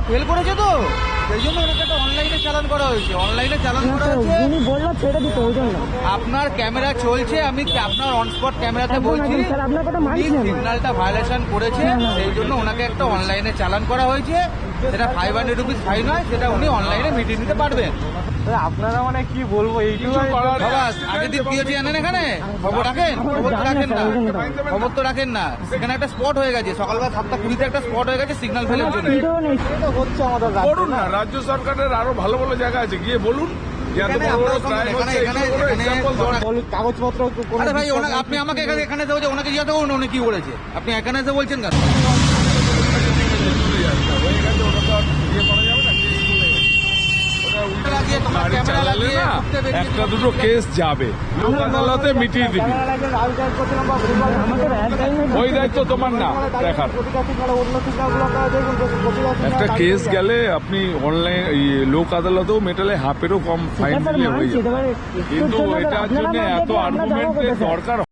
Fail করেছে তো সেই জন্য ওনাকে একটা অনলাইনে চালান করা হয়েছে। অনলাইনে চালান করা হয়েছে। উনি বললো ছেড়ে দিতে, ওই জন্য। আপনার ক্যামেরা চলছে, আমি আপনার অন স্পট ক্যামেরাতে বলছি স্যার আপনার কথা মানছি আমি। সিগন্যালটা ভায়োলেশন করেছে, সেই জন্য ওনাকে একটা অনলাইনে চালান করা হয়েছে। সেটা 500 রুপিস ফাইন হয়, সেটা উনি অনলাইনে মিটিয়ে নিতে পারবেন। আপনারা মানে কি বলবো, এইটুকু বাবা আগের দিন কি হচ্ছে জানেন এখানে? খবর রাখেন? খবর তো রাখেন না, খবর তো রাখেন না। সেখানে একটা স্পট হয়ে গেছে, সকালবেলা 7:20 একটা স্পট হয়ে গেছে সিগন্যাল ফেলের জন্য। হচ্ছে আমাদের করুন না, রাজ্য সরকারের আরো ভালো ভালো জায়গা আছে, গিয়ে বলুন যে এত এখানে বড় বড় আপনার crime এখানে হচ্ছে, এখানে এগুলো এখানে example দেওয়া। কাগজপত্র আরে ভাই আপনি আমাকে এখানে দেবো, ওনাকে জিজ্ঞাসা করুন উনি কি করেছে। আপনি এখানে এসে বলছেন কেন? হয়ে গেছে, ওটা তো আর ইয়ে করা যাবে না, case চলে গেছে। ওটা উল্টো লাগিয়ে তোমার গাড়ি ক্যামেরা চালালে লাগিয়ে না, ঢুকতে বেরিয়ে একটা দুটো কেস যাবে, লোক আদালতে মিটিয়ে দিবি, ওই দায়িত্ব তোমার না দেখার। একটা কেস গেলে আপনি অনলাইন লোক আদালতেও মেটালে হাফেরও কম ফাইন দিলে হয়ে যাবে, কিন্তু এটার জন্য এত আর্গুমেন্টের দরকার